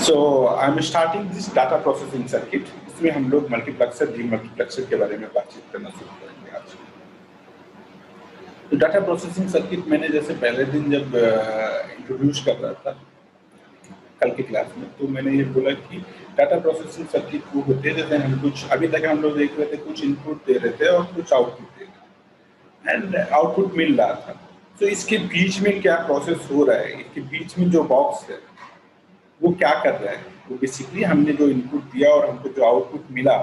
So I'm starting this data processing circuit. इसमें हम लोग मल्टीप्लेक्सर, डीमल्टीप्लेक्सर के बारे में बातचीत करना शुरू करेंगे आज। तो डाटा प्रोसेसिंग सर्किट मैंने जैसे पहले दिन जब इंट्रोड्यूस कर रहा था कल की क्लास में, तो मैंने ये बोला कि डाटा प्रोसेसिंग सर्किट वो होते हैं जैसे हम कुछ अभी तक हम लोग देख रहे थे, कुछ इनपुट दे रहे थे और कुछ आउटपुट दे रहे थे एंड आउटपुट मिल रहा था। तो इसके बीच में क्या प्रोसेस हो रहा है, इसके बीच में जो बॉक्स है वो क्या कर रहा है, वो बेसिकली हमने जो इनपुट दिया और हमको जो आउटपुट मिला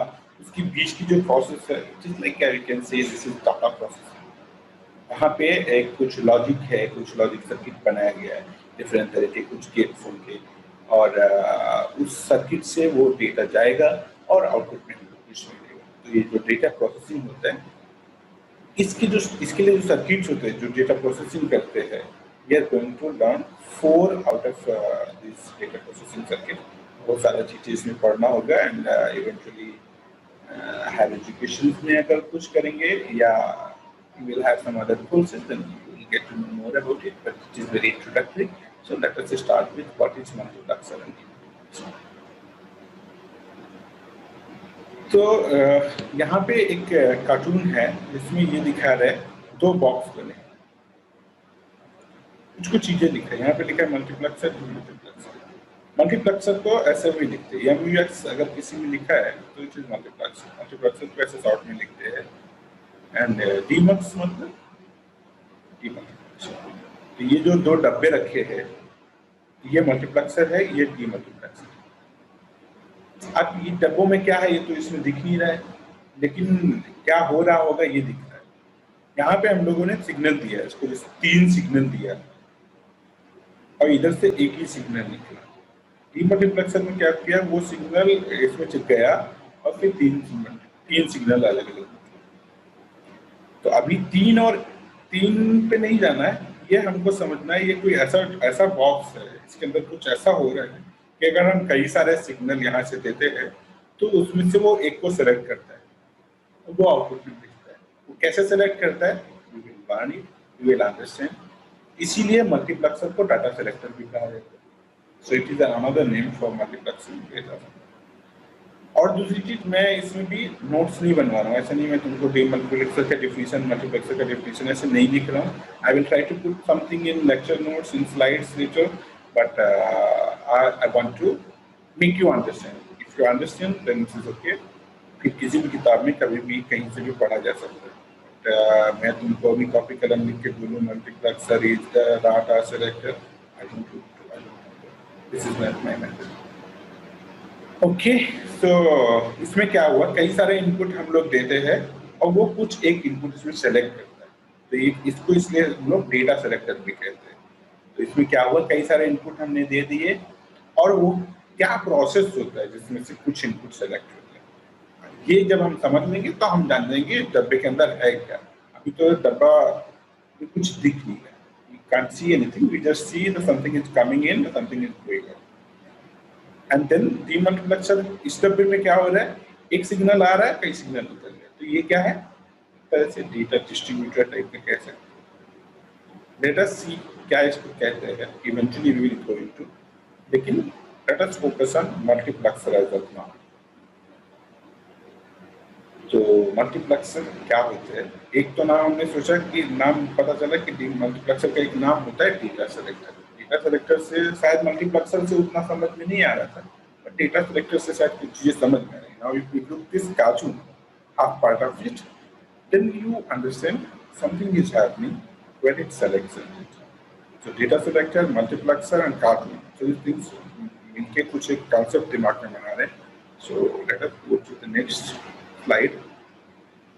उसके बीच की जो प्रोसेस है, it like you can say this is data processing. वहाँ पे एक कुछ लॉजिक है, कुछ लॉजिक सर्किट बनाया गया है डिफरेंट तरह के, कुछ गेट्स होंगे और उस सर्किट से वो डेटा जाएगा और आउटपुट में हमको कुछ मिलेगा। तो ये जो डेटा प्रोसेसिंग होता है, इसके लिए जो सर्किट्स होते हैं जो डेटा प्रोसेसिंग करते हैं, we are going to learn 4 out of this data processing circuit. बहुत सारा चीज़ें इसमें पढ़ना होगा एंड इवेंचुअली हायर एजुकेशन में अगर कुछ करेंगे या you will have some other courses, then you will get to know more about it, but it is very introductory. So let us start with what is multiplexer and demultiplexer. तो यहाँ पे एक cartoon है जिसमें ये दिखा रहा है 2 बॉक्स बने, कुछ चीजें लिखा है। यहाँ पे लिखा है मल्टीप्लेक्सर, डीमल्टीप्लेक्सर। मल्टीप्लेक्सर को ऐसे भी लिखते हैं, MUX अगर किसी में लिखा है तो इट इज मल्टीप्लेक्सर। मल्टीप्लेक्सर को ऐसे शॉर्ट में लिखते हैं एंड डीमल्स मतलब डीमल्टीप्लेक्सर। तो ये जो 2 डब्बे रखे हैं, ये मल्टीप्लेक्सर है, ये डीमल्टीप्लेक्सर। अब ये डब्बों में क्या है ये तो इसमें दिख नहीं रहा है, लेकिन क्या हो रहा होगा ये दिख रहा है। यहाँ पे हम लोगों ने सिग्नल दिया है, इसको 3 सिग्नल दिया और इधर से एक ही सिग्नल निकला। डीमल्टीप्लेक्सर में क्या किया, वो सिग्नल इसमें चिप गया और फिर 3 सिग्नल अलग अलग। तो अभी 3 और 3 पे नहीं जाना है, ये हमको समझना है ये कोई ऐसा बॉक्स है, इसके अंदर कुछ ऐसा हो रहा है कि अगर हम कई सारे सिग्नल यहाँ से देते हैं तो उसमें से वो एक को सेलेक्ट करता है, वो आउटपुट में दिखता है। वो कैसे सेलेक्ट करता है, you will learn it, you will understand. इसीलिए मल्टीप्लेक्सर को डाटा सेलेक्टर भी कहा जाता है। So it is another name for multiplexing. और दूसरी चीज, मैं इसमें भी नोट्स नहीं बनवा रहा हूँ, ऐसा नहीं मैं तुमको डीमल्टीप्लेक्सर का डेफिनेशन, मल्टीप्लेक्सर का डेफिनेशन ऐसे नहीं लिख रहा हूँ। I will try to put something in lecture notes, in slides later, but I want to make you understand. If you understand then it is okay. फिर किसी भी किताब में कभी भी कहीं से भी पढ़ा जा सकता है। मैं तुमको अभी कॉपी कलम लिख के बोलूँ multiplexer is the data selector, I don't do, this is not my method. Okay, तो इसमें क्या हुआ, कई सारे इनपुट हम लोग देते हैं और वो कुछ एक इनपुट इसमें सेलेक्ट करता है, तो इसको इसलिए हम लोग डेटा सेलेक्टर भी कहते हैं। तो इसमें क्या हुआ, कई सारे इनपुट हमने दे दिए और वो क्या प्रोसेस होता है जिसमें से कुछ इनपुट सेलेक्ट होते हैं, ये जब हम समझ लेंगे तो हम जान लेंगे डब्बे के अंदर है क्या। अभी तो डब्बा में कुछ दिख नहीं है, we can't see anything, we just see that something is coming in, something is going out. And then demultiplexer, इस डब्बे में क्या हो रहा है, एक सिग्नल आ रहा है, कई सिग्नल निकल रहे हैं। तो ये क्या है, तरह से डेटा डिस्ट्रीब्यूटर टाइप में कह सकते हैं। लेट अस सी क्या इसको कहते हैं, eventually we will go into, लेकिन let us focus on multiplexer as of now. तो मल्टीप्लेक्सर क्या होते हैं, एक तो नाम हमने सोचा कि नाम पता चला कि मल्टीप्लेक्सर का एक नाम होता है डेटा सेलेक्टर। डेटा सेलेक्टर से शायद मल्टीप्लेक्सर से उतना समझ में नहीं आ रहा था, बट डेटा सेलेक्टर से शायद कुछ चीजें समझ में आ रही। Now if you look this cartoon, half part of it, then you understand something is happening when it selects it. So data selector, multiplexer and cartoon, so these things मिलके कुछ एक concept दिमाग में बना रहे हैं। So let us go to the next slide.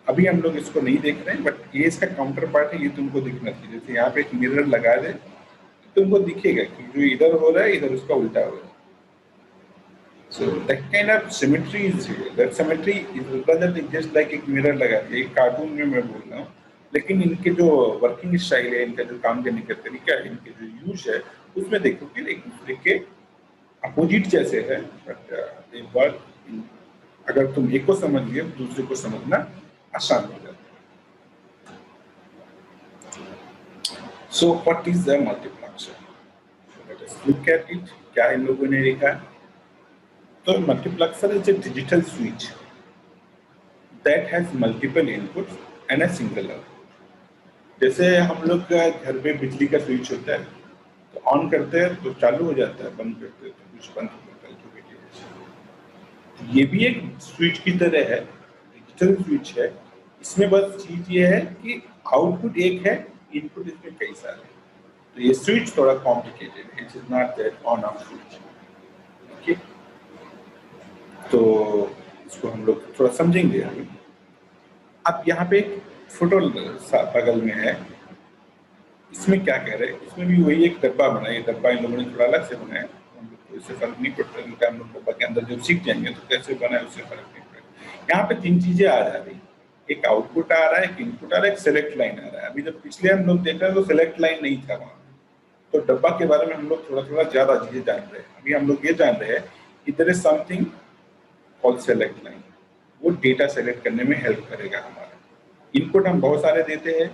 अभी हम लोग इसको नहीं देख रहे हैं, बट ये इसका काउंटर पार्ट है, ये तुमको दिखना चाहिए। जैसे यहाँ पे एक मिरर लगा दे तो तुमको दिखेगा कि जो इधर हो रहा है इधर उसका उल्टा हो रहा है। So that kind of symmetry is here. That symmetry is represented just like एक मिरर लगा दिया। एक कार्टून में मैं बोल रहा हूँ, लेकिन इनके जो वर्किंग स्टाइल है, इनका जो काम करने का तरीका है, इनके जो यूज है, उसमें देखो कि एक दूसरे के अपोजिट जैसे है, बट एक बार अगर तुम एक को समझ लिए दूसरे को समझना आसान हो जाता है। So what is the multiplexer? So let us look at it. क्या इन लोगों ने लिखा है, तो multiplexer is a digital switch that has multiple inputs and a single output. जैसे हम लोग का घर में बिजली का स्विच होता है, तो ऑन करते हैं तो चालू हो जाता है, बंद करते हैं तो कुछ बंद हो जाता है। तो ये भी एक स्विच की तरह है, डिजिटल स्विच है। इसमें बस चीज ये है कि आउटपुट एक है, इनपुट इसमें कई सारे हैं। तो ये स्विच थोड़ा कॉम्प्लिकेटेड है, it is not that on off switch. Okay, तो इसको हम लोग थोड़ा समझेंगे अभी। अब यहाँ पे एक फोटो बगल में है, इसमें क्या कह रहे हैं, इसमें भी वही एक डब्बा बना है। ये डब्बा इन लोगों ने थोड़ा अलग से बनाया, हम लोग को इससे फर्क नहीं पड़ता, क्योंकि हम लोग डब्बा के अंदर जब सीख जाएंगे तो कैसे बना है उससे फर्क नहीं पड़ेगा। यहाँ पे तीन चीजें आ जा रही, एक आउटपुट आ रहा है, एक इनपुट आ रहा है, एक सेलेक्ट लाइन आ रहा है। अभी जब पिछले हम लोग देख रहे हैं तो सेलेक्ट लाइन नहीं था वहाँ, तो डब्बा के बारे में हम लोग थोड़ा थोड़ा ज्यादा चीजें जान रहे हैं। अभी हम लोग ये जान रहे हैं कि there is something called select line, वो डेटा सेलेक्ट करने में हेल्प करेगा हमारा। इनपुट हम बहुत सारे देते हैं,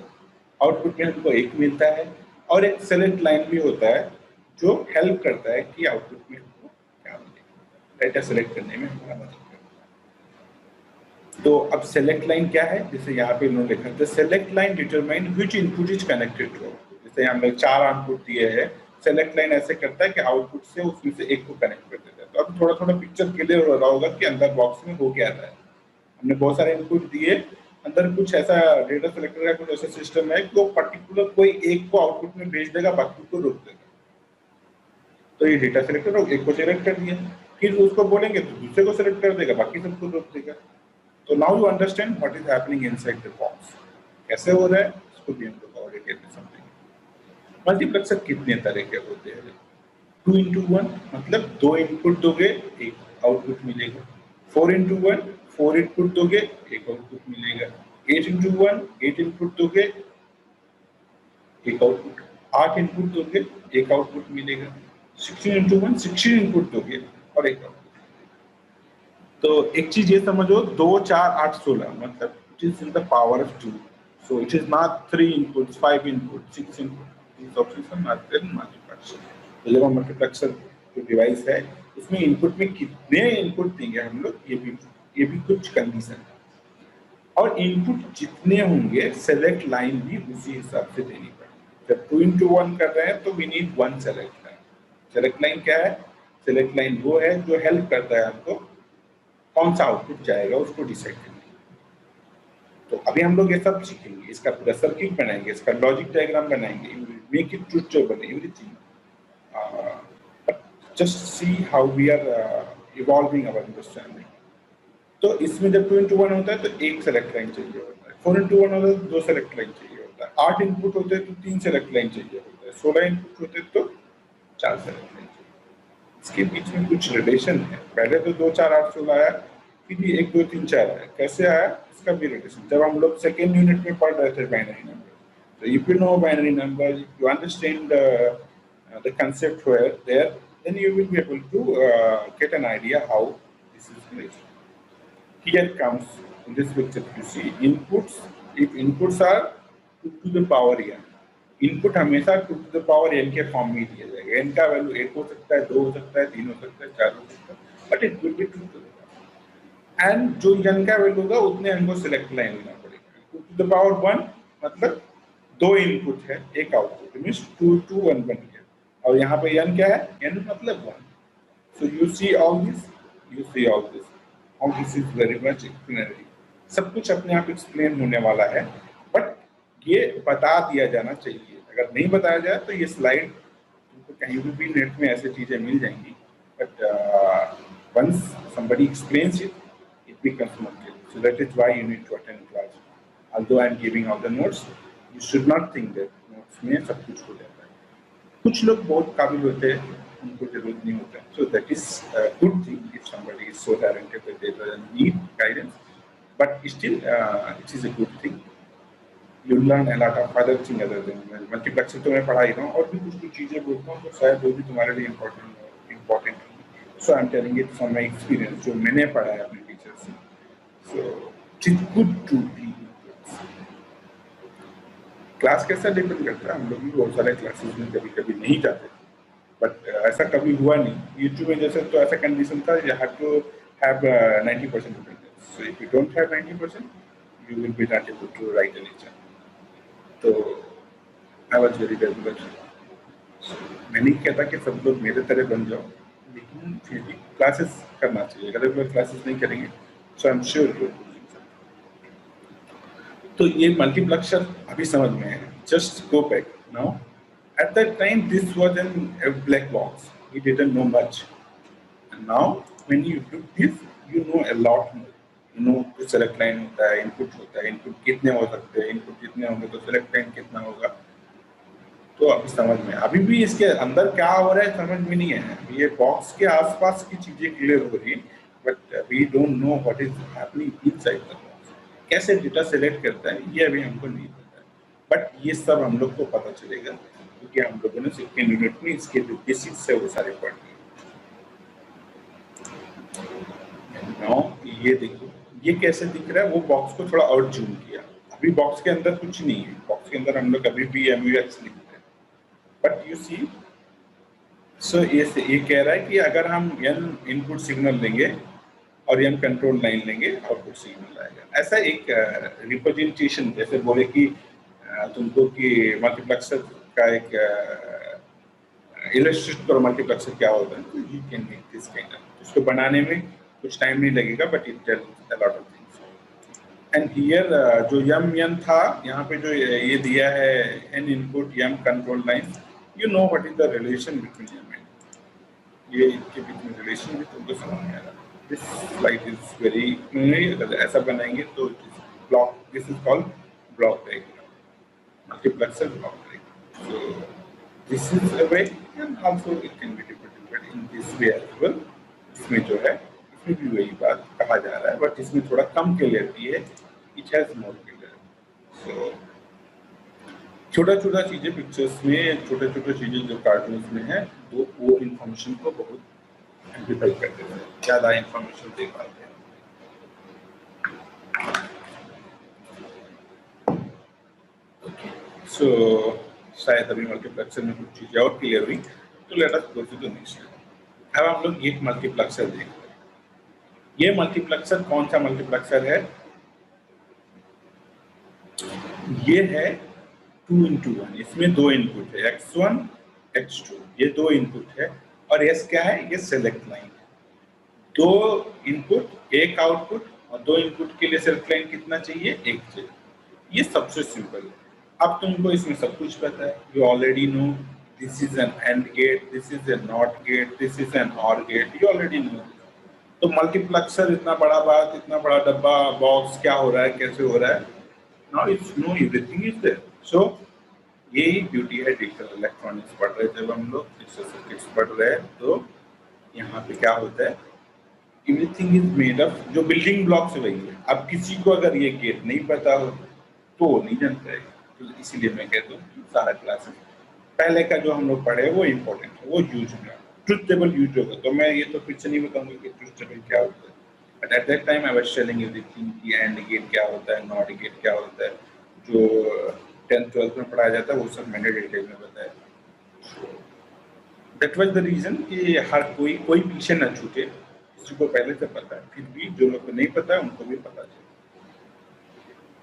आउटपुट में हमको एक मिलता है, और एक सेलेक्ट लाइन भी होता है जो हेल्प करता है कि आउटपुट में हमको क्या मिलेगा, डेटा सेलेक्ट करने में हमारा मदद करता है। तो अब सेलेक्ट लाइन क्या है, जैसे यहाँ पे इन्होंने लिखा था select line determine which input is connected to output. जैसे हमने 4 इनपुट दिए हैं, सेलेक्ट लाइन ऐसे करता है कि आउटपुट से उसमें से एक को कनेक्ट कर देता है। तो अब थोड़ा थोड़ा पिक्चर क्लियर हो रहा होगा कि अंदर बॉक्स में हो क्या रहा है। हमने बहुत सारे इनपुट दिए, अंदर कुछ ऐसा डेटा सेलेक्टर का कुछ ऐसा सिस्टम है कि वो पर्टिकुलर कोई एक को आउटपुट में भेज देगा, बाकी को रोक देगा। तो ये डेटा सेलेक्टर एक को सेलेक्ट कर दिया, फिर उसको बोलेंगे तो दूसरे को सेलेक्ट कर देगा, बाकी सबको रोक देगा। तो now you understand what is happening inside the box, कैसे हो रहा है इसको भी हम लोग और डिटेल में समझेंगे। मल्टीप्लेक्सर कितने तरह के होते हैं? 2x1 मतलब 2 इनपुट दोगे एक आउटपुट मिलेगा। 4x1 4 इनपुट दोगे एक आउटपुट मिलेगा। 8x1 8 इनपुट दोगे एक आउटपुट। 8 इनपुट दोगे एक आउटपुट मिलेगा। 16x1 16 इनपुट दोगे और एक आउटपुट। तो एक चीज ये समझो, 2 4 8 16 मतलब it is in the power of 2, so it is not 3 inputs 5 input 6 input, these options are not there in multiplexer। तो जब हम मल्टीप्लेक्सर जो डिवाइस है उसमें इनपुट में कितने इनपुट देंगे हम लोग, ये भी कुछ कंडीशन है। और इनपुट जितने होंगे सेलेक्ट लाइन भी उसी हिसाब से देनी पड़ेगी। जब 2x1 कर रहे हैं तो we need 1 select line. Select line क्या है? सेलेक्ट लाइन वो है जो हेल्प करता है हमको कौन सा आउटपुट जाएगा उसको डिसाइड करने। तो अभी हम लोग ये सब सीखेंगे, इसका पूरा सर्किट बनाएंगे, इसका लॉजिक डायग्राम बनाएंगे, make it truth table everything, just see how we are evolving our understanding. तो इसमें जब 2x1 होता है तो एक सेलेक्ट लाइन चाहिए होता है, 4x1 होता है तो 2 सेलेक्ट लाइन चाहिए होता है, 8 इनपुट होते हैं तो 3 सेलेक्ट लाइन चाहिए होता है, 16 इनपुट होते हैं तो 4 सेलेक्ट लाइन चाहिए। इसके बीच में कुछ रिलेशन है, पहले तो 2 4 8 16 आया, फिर 1 2 3 4 आया। कैसे आया इसका भी रिलेशन, जब हम लोग सेकेंड यूनिट में पढ़ रहे थे बाइनरी नंबर। तो if you know binary number, you understand the concept where there, then you will be able to get an idea how this is related. Here comes in this picture you see inputs. If inputs are 2 to the power n, input हमेशा 2 to the power n के form में दिया जाएगा। n का value 1 हो सकता है, 2 हो सकता है, 3 हो सकता है, 4 हो सकता है, but it will be 2 to the power। And जो n का वैल्यू होगा उतने हमको सेलेक्ट लाइन लेना पड़ेगा। 2 to the power 1 मतलब 2 इनपुट है एक आउटपुट, मींस 2 2 1 बन गया। और यहाँ पे n क्या है? n मतलब 1। So you see all this, you see all this. All this is very much explanatory. सब कुछ अपने आप एक्सप्लेन होने वाला है, बट ये बता दिया जाना चाहिए। अगर नहीं बताया जाए तो ये स्लाइड तुमको कहीं भी नेट में ऐसे चीजें मिल जाएंगी, but once somebody explains it, it becomes more clear. So that is why you need to attend class. Although I am giving all the notes, you should not think that notes में सब कुछ हो जाता है। कुछ लोग बहुत काबिल होते हैं, उनको जरूरत नहीं होता है। So that is a good thing if somebody is so talented that they doesn't need guidance, but still it is a good thing. You learn a lot of other things other than multiplexer। तो मैं पढ़ा ही रहा हूँ और भी कुछ चीजें बोलता हूँ तो शायद वो भी तुम्हारे लिए इम्पोर्टेंट है। So I am telling it from my experience, जो मैंने पढ़ा है अपने टीचर से। So it is good to be class कैसा डिपेंड करता है। हम लोग भी बहुत सारे क्लासेस में कभी कभी नहीं जाते, बट ऐसा कभी हुआ नहीं यूट्यूब में। जैसे तो ऐसा कंडीशन था you have to have 90% attendance, so if you don't have 90% you will be not able to write any exam. तो आई वाज वेरी डेवलप्ड। मैं नहीं कहता कि सब लोग मेरे तरह बन जाओ, लेकिन फिर भी क्लासेस करना चाहिए। अगर लोग क्लासेस नहीं करेंगे सो आई एम श्योर। तो ये मल्टीप्लेक्सर अभी समझ में है। Just go back now, at that time this was an black box, we didn't know much. Now when you do this you know a lot more. You know कुछ select line होता है, input होता है, input कितने हो सकते हैं, input कितने होंगे तो सेलेक्ट लाइन कितना होगा। तो अभी समझ में, अभी भी इसके अंदर क्या हो रहा है समझ में नहीं है। ये बॉक्स के आसपास की चीजें क्लियर हो रही है, but we don't know what is happening inside the box. कैसे डेटा सेलेक्ट करता है ये अभी हमको नहीं पता है, बट ये सब हम लोग को पता चलेगा क्योंकि हम लोगों ने सेकेंड यूनिट में इसके जो बेसिक्स है वो सारे पढ़ लिए। नाउ ये देखो ये कैसे दिख रहा है। वो बॉक्स को थोड़ा और जूम किया। अभी बॉक्स के अंदर कुछ नहीं है, बॉक्स के अंदर हम लोग अभी भी MUX लिखते हैं, बट यू सी। सो ये कह रहा है कि अगर हम n इनपुट सिग्नल लेंगे और n कंट्रोल लाइन लेंगे आउटपुट सिग्नल आएगा। ऐसा एक रिप्रेजेंटेशन, जैसे बोले कि तुमको कि मल्टीप्लेक्सर का एक इलस्ट्रेट करो मल्टीप्लेक्सर क्या होता है, तो you can make this kind of. उसको बनाने में कुछ टाइम नहीं लगेगा, but it tells a lot of things. And here जो n था, यहाँ पे जो ये दिया है n input m control line, you know what is the relation between them and ये इनके बीच में रिलेशन भी तुमको समझ में आ रहा है। दिस स्लाइड इज वेरी, अगर ऐसा बनाएंगे तो block, this is called block diagram, multiplexer block diagram. So this is a way and also it can be represented in this way as well. इसमें जो है इसमें भी वही बात कहा जा रहा है, बट इसमें थोड़ा कम क्लियरिटी है, इट हैज मोर क्लियर। सो छोटा छोटा चीजें पिक्चर्स में, छोटे छोटे चीजें जो कार्टून्स में है वो इंफॉर्मेशन को बहुत एम्प्लीफाई करते हैं, ज्यादा इंफॉर्मेशन दे पाते हैं। सो शायद अभी मल्टीप्लेक्सर में कुछ चीजें और क्लियर हुई, तो let us go to the next. अब हम लोग एक मल्टीप्लेक्सर देख रहे हैं। ये मल्टीप्लेक्सर कौन सा मल्टीप्लेक्सर है? ये है 2x1। इसमें दो इनपुट है, x1 x2, ये दो इनपुट है। और S क्या है? ये सेलेक्ट लाइन है। दो इनपुट एक आउटपुट, और दो इनपुट के लिए सेलेक्ट लाइन कितना चाहिए? एक चाहिए। ये सबसे सिंपल है। अब तुमको इसमें सब कुछ पता है, you already know this is an and gate, this is a not gate, this is an or gate, you already know. तो मल्टीप्लेक्सर इतना बड़ा बात, इतना बड़ा डब्बा बॉक्स क्या हो रहा है, कैसे हो रहा है, now it's no everything is there. So यही ब्यूटी है डिजिटल इलेक्ट्रॉनिक्स पढ़ रहे जब हम लोग डिजिटल सर्किट्स पढ़ रहे हैं, तो यहाँ पे क्या होता है, एवरीथिंग इज मेड ऑफ, जो बिल्डिंग ब्लॉक्स है वही है। अब किसी को अगर ये गेट नहीं पता हो तो वो नहीं जानता है, तो इसीलिए मैं कहता हूँ कि सारा क्लासेस पहले का जो हम लोग पढ़े वो इम्पोर्टेंट है, वो यूज होगा, ट्रुथ टेबल यूज होगा। तो मैं ये तो फिर से नहीं बताऊंगा कि ट्रुथ टेबल क्या होता है, but at that time I was telling everything कि एंड गेट क्या होता है, नॉट गेट क्या होता है, जो 10th 12th में पढ़ाया जाता है वो सब मैंने डिटेल में बताया। दैट वाज द रीजन कि हर कोई पीछे न छूटे, किसी को पहले से पता है, फिर भी जो लोग को नहीं पता है उनको भी पता चले।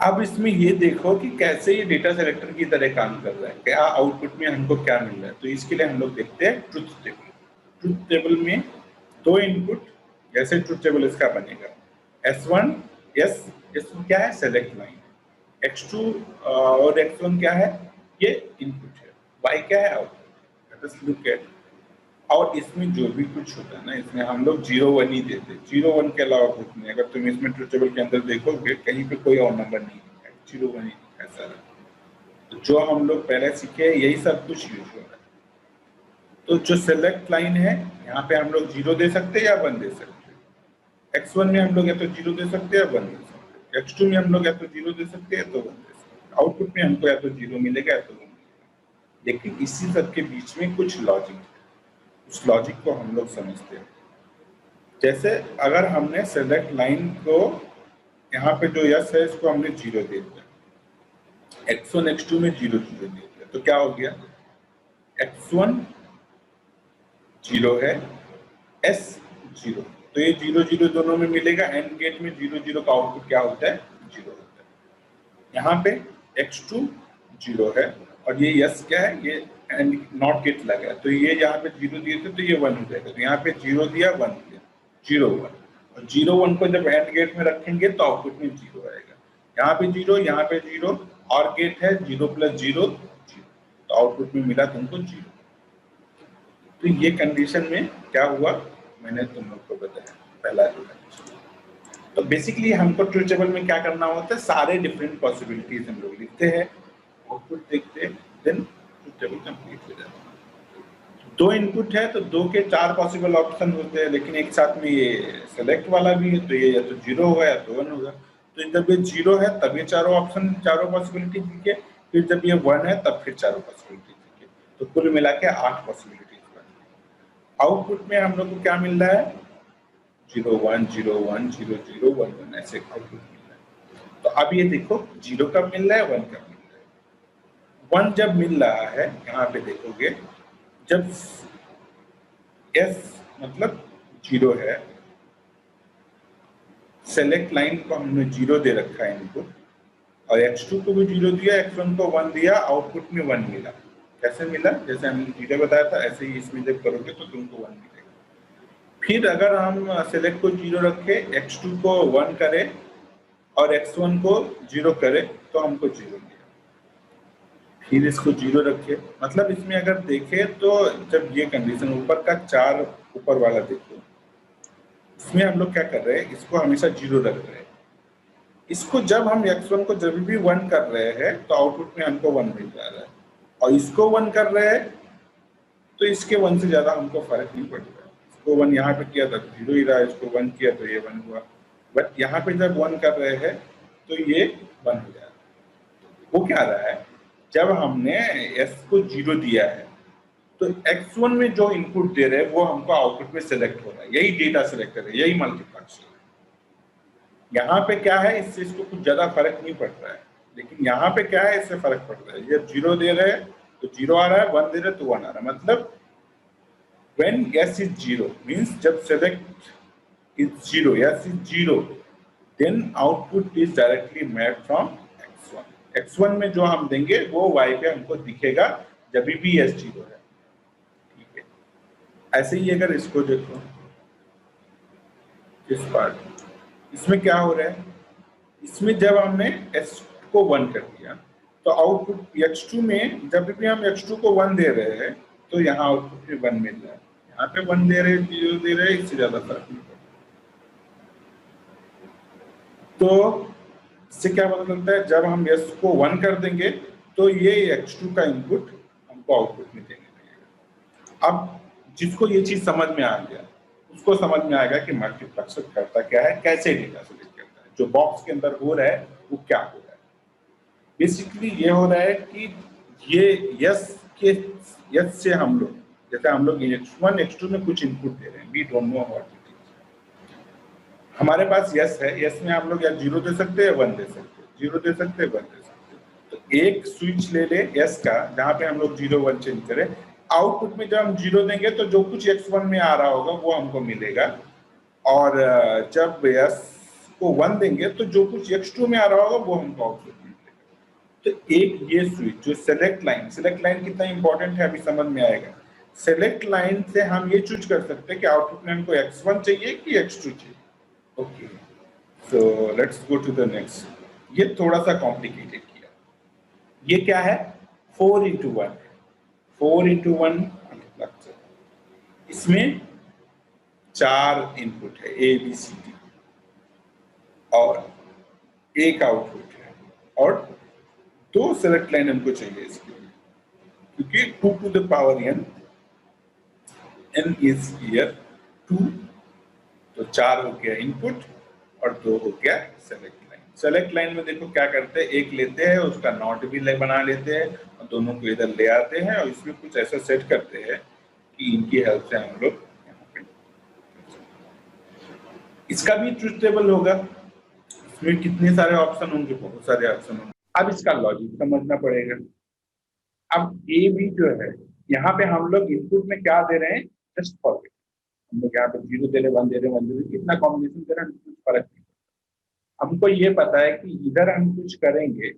अब इसमें ये देखो कि कैसे ये डेटा सेलेक्टर की तरह काम कर रहा है, क्या आउटपुट में हमको क्या मिल रहा है। तो इसके लिए हम लोग देखते हैं ट्रुथ टेबल। ट्रुथ टेबल में दो इनपुट, जैसे ट्रुथ टेबल इसका बनेगा S1 S1 क्या है? Select line. X2 और X1 क्या है? ये इनपुट है। Y क्या है? आउटपुट। Let's look at. और इसमें जो भी कुछ होता है ना, इसमें हम लोग 0 1 ही देते, 0 1 के अलावा कुछ नहीं। अगर तुम इसमें ट्रुथ टेबल के अंदर देखोगे कहीं पे कोई और नंबर नहीं है, 0 1 ही ऐसा है। तो जो हम लोग पहले सीखे यही सब कुछ यूज हो रहा है। तो जो सेलेक्ट लाइन है यहाँ पे हम लोग 0 दे सकते हैं या 1 दे सकते हैं। X1 में हम लोग या तो 0 दे सकते हैं या 1 दे सकते हैं। X2 में हम लोग या तो 0 दे सकते हैं या तो 1 दे सकते हैं। आउटपुट में हमको या तो 0 मिलेगा या तो 1 मिलेगा। लेकिन इसी सब के बीच में कुछ लॉजिक है, उस लॉजिक को हम लोग समझते हैं। जैसे अगर हमने सेलेक्ट लाइन को यहाँ पे जो यस है इसको हमने 0 दे दिया, X1 X2 में 0 0 दे दिया, तो क्या हो गया? X1 0 है, S 0, तो ये 0 0 दोनों में मिलेगा। एंड गेट में 0 0 का आउटपुट क्या होता है? 0 होता है। यहाँ पे x2 0 है और ये S क्या है? ये एंड नॉट गेट लगा है, तो ये यहाँ पे 0 दिए थे तो ये 1 हो जाएगा। तो यहाँ पे 0 दिया, 1 दिया, 0 1, और 0 1 को जब एंड गेट में रखेंगे तो आउटपुट में 0 आएगा। यहाँ पे 0, यहाँ पे 0, और गेट है 0 + 0 0, तो आउटपुट में मिला तुमको 0। तो ये कंडीशन में क्या हुआ मैंने तुम लोग को बताया, पहला जो कंडीशन। तो बेसिकली हमको ट्रुथ टेबल में क्या करना होता है, सारे डिफरेंट पॉसिबिलिटीज हम लोग लिखते हैं, आउटपुट देखते हैं, देन ट्रुथ टेबल कंप्लीट हो जाता है। 2 इनपुट है तो 2 के 4 पॉसिबल ऑप्शन होते हैं, लेकिन एक साथ में ये सेलेक्ट वाला भी है, तो ये या तो 0 होगा या तो 1 होगा। तो जब ये 0 है तब ये चारों ऑप्शन, चारों पॉसिबिलिटी लिखे, फिर जब ये 1 है तब फिर चारों पॉसिबिलिटी लिखे, तो कुल मिला के 8 पॉसिबिलिटीज। आउटपुट में हम लोग को क्या मिल रहा है? 0 1 0 1 0 0 1 1, ऐसे आउटपुट मिल रहा है। तो अब ये देखो 0 कब मिल रहा है, 1 कब मिल रहा है। 1 जब मिल रहा है, यहाँ पे देखोगे जब S मतलब 0 है, सेलेक्ट लाइन को हमने 0 दे रखा है इनको, और x2 को भी 0 दिया, x1 को 1 दिया, आउटपुट में 1 मिला। कैसे मिला? जैसे हमने जीरो बताया था, ऐसे ही इसमें जब करोगे तो तुमको 1 मिलेगा। फिर अगर हम सेलेक्ट को 0 रखे, x2 को 1 करें और x1 को 0 करें तो हमको 0 मिलेगा। फिर इसको 0 रखे, मतलब इसमें अगर देखें तो जब ये कंडीशन ऊपर का 4 ऊपर वाला देखो, इसमें हम लोग क्या कर रहे हैं, इसको हमेशा 0 रख रहे हैं। इसको जब हम x1 को जब भी 1 कर रहे हैं तो आउटपुट में हमको 1 मिल जा रहा है, और इसको 1 कर रहे हैं तो इसके 1 से ज्यादा हमको फर्क नहीं पड़ रहा है। इसको 1 यहाँ पे किया था 0 ही रहा, इसको 1 किया तो ये 1 हुआ, बट यहाँ पे जब 1 कर रहे हैं तो ये 1 हो जा रहा है। वो क्या रहा है, जब हमने s को 0 दिया है तो x1 में जो इनपुट दे रहे हैं वो हमको आउटपुट में सिलेक्ट हो रहा है, यही डेटा सिलेक्टर है, यही मल्टीप्लेक्सर है। यहाँ पे क्या है, इससे इसको कुछ ज्यादा फर्क नहीं पड़ रहा है, लेकिन यहाँ पे क्या है, इससे फर्क पड़ रहा है। ये 0 दे रहे हैं तो 0 आ रहा है, 1 दे रहे तो 1 आ रहा है। मतलब when s is 0 means जब select is 0, s is 0, then output is directly mapped from x1। x1 में जो हम देंगे वो y पे हमको दिखेगा जब भी s 0 है, ठीक है। ऐसे ही अगर इसको देखो, इस पार्ट इसमें क्या हो रहा है, इसमें जब हमने s को 1 कर दिया तो आउटपुट x2 में जब भी हम x2 को 1 दे रहे हैं तो यहाँ आउटपुट में 1 मिल रहा है, यहाँ पे 1 दे रहे, 0 दे रहे, इससे ज्यादा फर्क नहीं पड़ता। तो इससे क्या पता चलता है, जब हम s को 1 कर देंगे तो ये x2 का इनपुट हमको आउटपुट में देने लगेगा। अब जिसको ये चीज समझ में आ गया उसको समझ में आएगा कि मल्टीप्लेक्सर करता क्या है, कैसे डेटा सेलेक्ट करता है, जो बॉक्स के अंदर हो रहा है वो क्या हो रहा है। बेसिकली ये हो रहा है कि ये यस से हम लोग, जैसे हम लोग x1 x2 में कुछ इनपुट दे रहे हैं, we don't know what it is. हमारे पास यस है, यस में हम लोग या 0 दे सकते हैं, 1 दे सकते हैं, 0 दे सकते हैं, 1 दे सकते हैं। तो एक स्विच ले ले यस का, जहाँ पे हम लोग 0 1 चेंज करें, आउटपुट में जब हम 0 देंगे तो जो कुछ x1 में आ रहा होगा वो हमको मिलेगा, और जब यस को 1 देंगे तो जो कुछ x2 में आ रहा होगा वो हमको आउटपुट मिलेगा। तो एक ये स्विच जो सेलेक्ट लाइन कितना इंपॉर्टेंट है अभी समझ में आएगा। सेलेक्ट लाइन से हम ये चूज कर सकते हैं कि आउटपुट में हमको x1 चाहिए कि x2 चाहिए। Okay, so let's go to the next. ये थोड़ा सा कॉम्प्लिकेटेड किया। ये क्या है, 4 into 1, 4 into 1 मल्टीप्लेक्सर। इसमें 4 इनपुट है A B C D, और एक आउटपुट है, और 2 सेलेक्ट लाइन हमको चाहिए इसके लिए, क्योंकि 2 to the power n is here 2, तो 4 हो गया इनपुट और 2 हो गया सेलेक्ट लाइन। सेलेक्ट लाइन में देखो क्या करते हैं, एक लेते हैं उसका नॉट भी बना लेते हैं और दोनों को इधर ले आते हैं, और इसमें कुछ ऐसा सेट करते हैं कि इनकी हेल्प से हम लोग यहाँ पे, इसका भी ट्रुथ टेबल होगा। इसमें कितने सारे ऑप्शन होंगे, बहुत सारे ऑप्शन होंगे। अब इसका लॉजिक समझना पड़ेगा। अब ए बी जो है, यहाँ पे हम लोग इनपुट में क्या दे रहे हैं, जस्ट फॉर हम लोग यहाँ पे 0 दे रहे, 1 दे रहे, 1 दे रहे, कितना कॉम्बिनेशन दे रहे हैं कुछ फर्क नहीं पड़ता। हमको ये पता है कि इधर हम कुछ करेंगे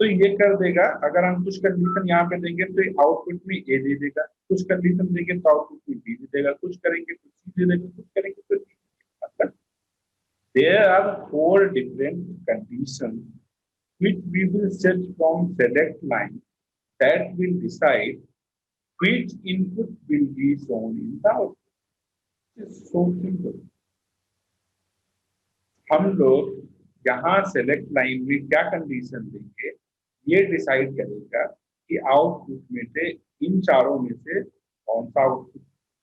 तो ये कर देगा। अगर हम कुछ कंडीशन यहाँ पे देंगे तो आउटपुट में ए दे देगा, कुछ कंडीशन देंगे तो आउटपुट में बी दे देगा, कुछ करेंगे तो सी दे देगा, कुछ करेंगे तो डी। मतलब there are 4 different conditions which we will set from select line that will decide which input will be shown in the output. It's so simple. हम लोग यहाँ सेलेक्ट लाइन में क्या कंडीशन देंगे ये डिसाइड करेगा कि आउटपुट में से इन चारों में से कौन सा आउटपुट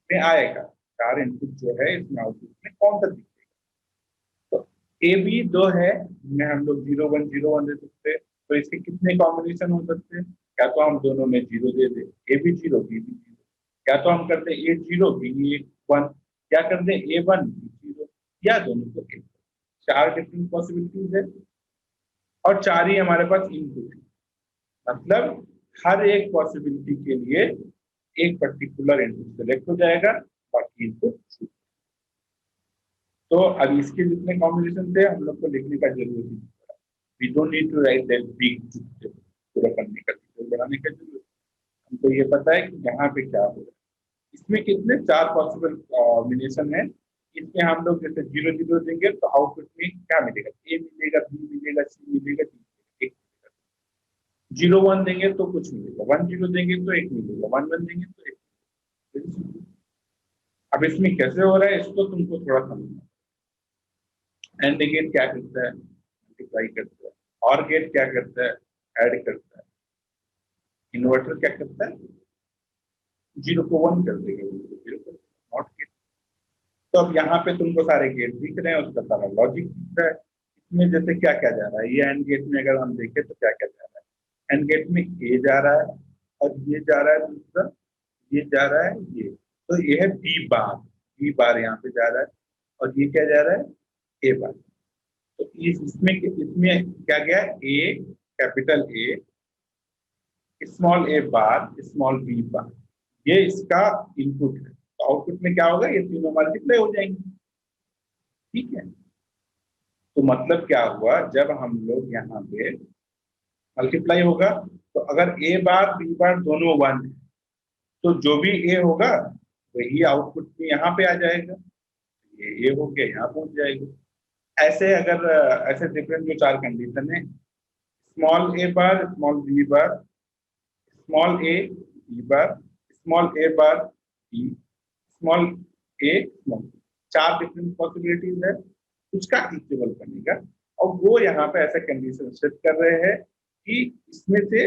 में आएगा। 4 इनपुट जो है इसमें आउटपुट में कौन सा दिखेगा। तो ए बी 2 है, इनमें हम लोग 0 1 0 1 दे सकते हैं। तो इसके कितने कॉम्बिनेशन हो सकते हैं? क्या तो हम दोनों में 0 दे दे, ए भी 0 बी भी 0, क्या तो हम करते ए 0 बी 1, क्या करते ए 1 बी 0, या दोनों को 1। 4 डिफरेंट पॉसिबिलिटीज है और 4 ही हमारे पास इनपुट है। मतलब हर एक पॉसिबिलिटी के लिए एक पर्टिकुलर इनपुट सेलेक्ट हो जाएगा, बाकी इनपुट छूट। तो अब इसके जितने कॉम्बिनेशन थे हम लोग को लिखने का जरूरत नहीं पड़ा। We don't need to write that big पूरा करने का, बनाने का जरूरत। हमको ये पता है कि यहाँ पे क्या होगा। इसमें कितने 4 पॉसिबल कॉम्बिनेशन है। इसमें हम लोग जैसे 0 0 देंगे तो आउटपुट में क्या मिलेगा? ए मिलेगा, बी मिलेगा, सी मिलेगा, डी मिलेगा, 0 1 देंगे तो कुछ मिलेगा, 1 0 देंगे तो 1 मिलेगा, 1 1 देंगे तो 1 मिलेगा। अब इसमें कैसे हो रहा है इसको तुमको थोड़ा समझना। एंड गेट क्या करता है? मल्टीप्लाई करता है। और गेट क्या करता है? ऐड करता है। इन्वर्टर क्या करता है? 0 को 1 कर देगा, 0 को नॉट गेट। तो अब यहाँ पे तुमको सारे गेट दिख रहे हैं, उसका सारा लॉजिक दिख रहा है। इसमें जैसे क्या क्या जा रहा है, ये एंड गेट में अगर हम देखें तो क्या क्या जा रहा है। एंड गेट में ए जा रहा है और ये जा रहा है दूसरा, ये जा रहा है ये, तो ये है बी बार यहाँ पे जा रहा है और ये क्या जा रहा है? ए बार। तो इसमें क्या गया? A capital A, small A bar, small B bar, ये इसका इनपुट है। तो आउटपुट में क्या होगा? ये तीनों मल्टीप्लाई हो जाएंगे। ठीक है, तो मतलब क्या हुआ, जब हम लोग यहाँ पे मल्टीप्लाई होगा तो अगर ए बार बी बार दोनों 1 है तो जो भी ए होगा वही आउटपुट में यहाँ पे आ जाएगा। ये ए हो गया, यहाँ पहुंच जाएगा। ऐसे अगर ऐसे डिफरेंट जो 4 कंडीशन है, small A bar, small B bar, small a b bar, small A bar b, small a small, 4 different possibilities है। उसका इक्वल बनेगा और वो यहाँ पे ऐसा कंडीशन सेट कर रहे हैं कि इसमें से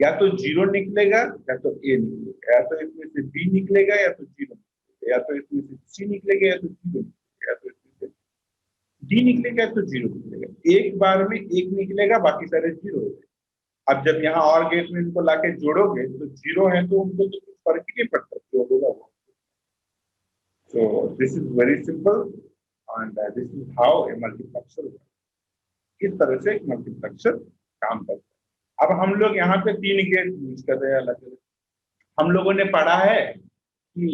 या तो 0 निकलेगा या तो ए निकलेगा, या तो इसमें से बी निकलेगा या तो 0 निकलेगा, या तो इसमें से सी निकलेगा या तो 0 निकलेगा, या तो इसमें से डी निकलेगा या तो 0 निकलेगा। एक बार में एक निकलेगा, बाकी सारे 0 हो गए। अब जब यहाँ और गेट में इनको लाके जोड़ोगे तो 0 है तो उनको तो कुछ फर्क ही नहीं पड़ता जो होगा वो। So this is very simple and this is how a multiplexer works. इस तरह से एक मल्टीप्लेक्सर काम करता है। अब हम लोग यहाँ पे 3 गेट यूज कर रहे हैं अलग अलग। हम लोगों ने पढ़ा है कि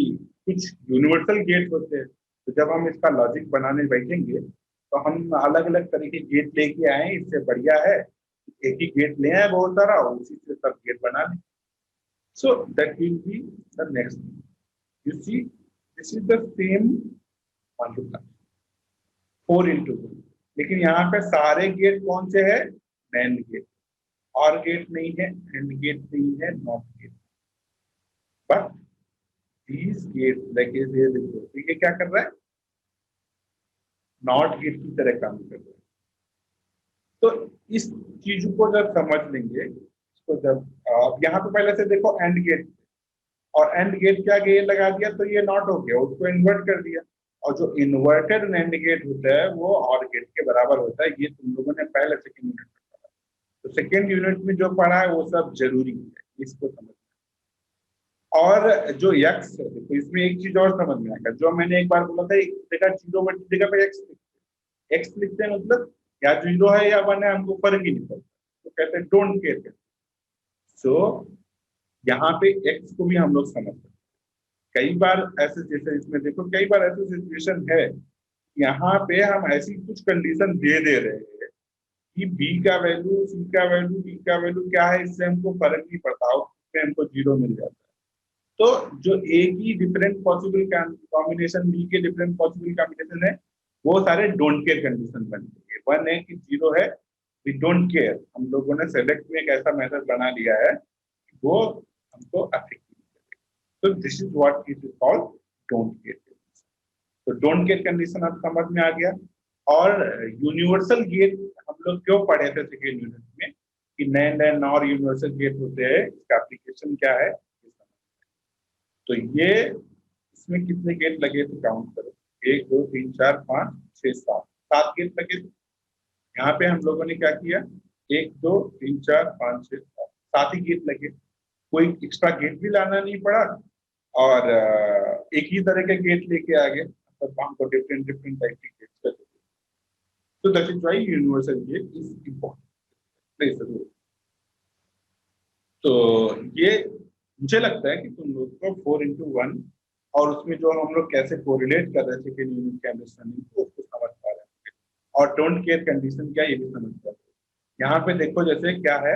कुछ यूनिवर्सल गेट होते हैं, तो जब हम इसका लॉजिक बनाने बैठेंगे तो हम अलग अलग तरह के गेट लेके आए। इससे बढ़िया है एक ही गेट ले आए बहुत सारा और उसी से सब गेट बना लें। So that will be the next. You see this is the same multiplexer 4 into 2, लेकिन यहाँ पे सारे गेट कौन से है? NAND gate. और गेट नहीं है, एंड गेट नहीं है, not gate. But these get like ये क्या कर रहा है? नॉट गेट की तरह काम कर रहा है। तो इस चीज को जब समझ लेंगे, इसको जब यहाँ पे पहले से देखो एंड गेट, और एंड गेट क्या गेट लगा दिया तो ये नॉट हो गया, उसको इन्वर्ट कर दिया। और जो इन्वर्टेड एंड गेट होता है वो और गेट के बराबर होता है। ये तुम लोगों ने पहले सेकंड यूनिट में पढ़ा। तो सेकंड यूनिट में जो पढ़ा है वो सब जरूरी है, इसको समझना। और जो यक्स है तो इसमें एक चीज और समझ में आएगा, जो मैंने एक बार बोला था, एक जगह 0 बटी जगह पे एक्स लिखते हैं, मतलब या 0 है या 1 है हमको फर्क ही नहीं पड़ता, तो कहते हैं डोंट केयर। सो यहाँ पे एक्स को भी हम लोग समझ सकते हैं। कई बार ऐसे, जैसे इसमें देखो, कई बार ऐसी सिचुएशन है, यहाँ पे हम ऐसी कुछ कंडीशन दे रहे हैं कि बी का वैल्यू, सी का वैल्यू, डी का वैल्यू क्या है, इससे हमको फर्क नहीं पड़ता, उसमें हमको 0 मिल जाता है। तो जो ए की डिफरेंट पॉसिबल कॉम्बिनेशन, बी के डिफरेंट पॉसिबल कॉम्बिनेशन है, वो सारे डोंट केयर कंडीशन बनते हैं। वन है कि 0 है, वी डोंट केयर। हम लोगों ने सेलेक्ट में एक ऐसा मेथड बना लिया है कि वो हमको अफेक्ट नहीं करेगा। तो this is what it is called don't care. तो डोंट केयर कंडीशन अब समझ में आ गया। और यूनिवर्सल गेट हम लोग क्यों पढ़े थे सेकेंड यूनिट में, कि नए नए नॉर यूनिवर्सल गेट होते हैं, इसका एप्लीकेशन क्या है। तो ये इसमें कितने गेट लगे थे काउंट करो, 1 2 3 4 5 6 7, 7 गेट लगे थे। यहाँ पे हम लोगों ने क्या किया, 1 2 3 4 5 6 7, 7 ही गेट लगे, कोई एक्स्ट्रा गेट भी लाना नहीं पड़ा, और एक ही तरह के गेट लेके आ गए, मतलब हमको डिफरेंट डिफरेंट टाइप के गेट्स। तो that is why universal gate is important. तो ये मुझे लगता है कि तुम लोग को 4x1 और उसमें जो हम लोग कैसे कोरिलेट कर रहे थे कि यूनिट के अंडरस्टैंडिंग को, उसको समझ पा रहे हैं। और डोंट केयर कंडीशन क्या, ये भी समझ पा रहे हैं। यहाँ पे देखो जैसे क्या है,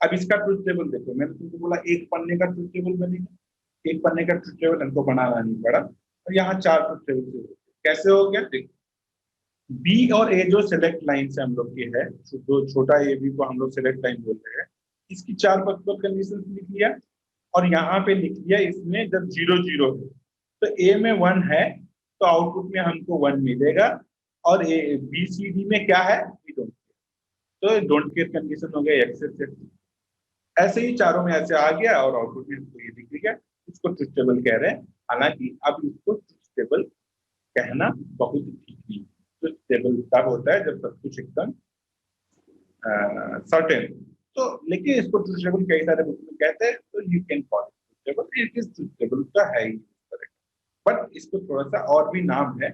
अब इसका ट्रुथ टेबल देखो, मैंने तुमको बोला एक पन्ने का ट्रुथ टेबल बनेगा, एक पन्ने का ट्रुथ टेबल हमको बनाना नहीं पड़ा, और यहाँ 4 ट्रुथ टेबल कैसे हो गया देखो। बी और ए जो सेलेक्ट लाइन से हम लोग की है, जो छोटा ए बी को हम लोग सेलेक्ट लाइन बोलते हैं, इसकी 4 पॉसिबल कंडीशन लिख लिया, और यहाँ पे लिख लिया इसमें जब 0 0 है तो ए में 1 है, तो आउटपुट में हमको 1 मिलेगा, और ए बी सी डी में क्या है, वी डोंट केयर। तो डोंट केयर कंडीशन हो गया एक्सेप्ट। ऐसे ही चारों में ऐसे आ गया, और आउटपुट में हमको ये दिख गया, इसको ट्रुथ टेबल कह रहे हैं। हालांकि अब इसको ट्रुथ टेबल कहना बहुत ठीक नहीं। ट्रुथ टेबल तब होता है जब सब कुछ एकदम सर्टेन। तो लेकिन इसको ट्रुथ टेबल कई सारे बुक में कहते हैं, तो you can call it truth table, it is truth table का है ही, बट इसको थोड़ा सा और भी नाम है,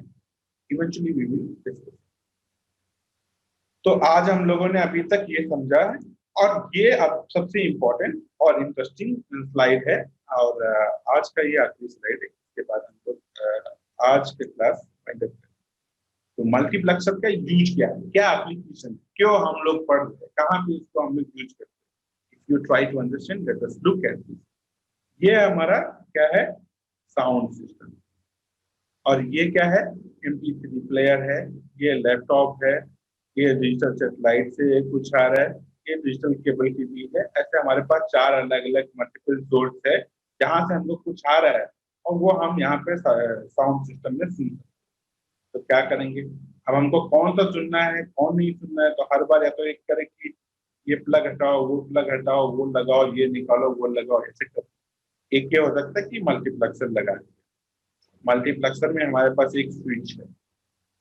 इवेंचुअली वी विल डिस्कस। तो आज हम लोगों ने अभी तक ये समझा है, और ये अब सबसे इम्पोर्टेंट और इंटरेस्टिंग स्लाइड है, और आज का ये आखिरी स्लाइड है, इसके बाद हम लोग आज के क्लास फाइंड अप करेंगे। तो मल्टीप्लेक्सर का यूज क्या है, क्या एप्लीकेशन, क्यों हम लोग पढ़ रहे हैं, कहाँ पे इसको हम लोग यूज करते हैं। If you try to understand, let us look at this. ये हमारा क्या है, साउंड सिस्टम, और ये क्या है, MP3 प्लेयर है, ये लैपटॉप है, ये डिजिटल सेटेलाइट से कुछ आ रहा है, ये डिजिटल केबल की भी है। ऐसे हमारे पास 4 अलग अलग मल्टीपल सोर्स है जहां से हम लोग कुछ आ रहा है, और वो हम यहाँ पे साउंड सिस्टम में सुन सकते हैं। तो क्या करेंगे, अब हमको कौन सा सुनना है कौन नहीं सुनना है, तो हर बार या तो एक करें कि ये प्लग हटाओ, वो प्लग हटाओ, वो लगाओ, ये निकालो, वो लगाओ, ऐसे करो। एक ये हो सकता है कि मल्टीप्लेक्सर लगा, मल्टीप्लेक्सर में हमारे पास एक स्विच है,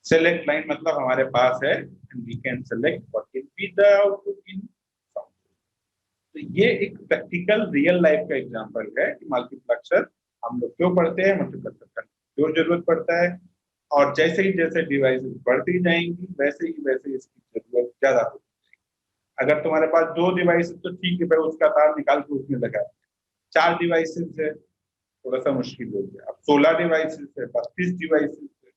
सेलेक्ट लाइन मतलब हमारे पास है, and we can select what will be the output in sound. तो ये एक प्रैक्टिकल रियल लाइफ का एग्जांपल है कि मल्टीप्लेक्सर हम लोग क्यों पढ़ते हैं, मल्टीप्लेक्सर का क्यों जरूरत पड़ता है, और जैसे ही डिवाइसेस बढ़ती जाएंगी वैसे इसकी जरूरत ज्यादा होती है। अगर तुम्हारे पास 2 डिवाइस तो ठीक है भाई, उसका तार निकाल के उसमें लगा, 4 डिवाइसेस है थोड़ा सा मुश्किल हो गया, अब 16 डिवाइसेस है, 32 डिवाइसेस है।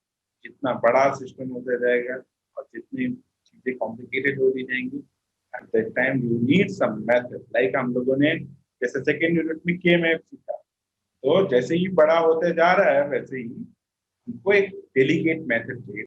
जितना बड़ा सिस्टम होता जाएगा और जितनी चीजें कॉम्प्लिकेटेड होती जाएंगी, at that time you need some method. Like हम लोगों ने जैसे सेकेंड यूनिट में के मैप सीखा, तो जैसे ही बड़ा होते जा रहा है वैसे ही हमको एक डेलीगेट मेथड चाहिए।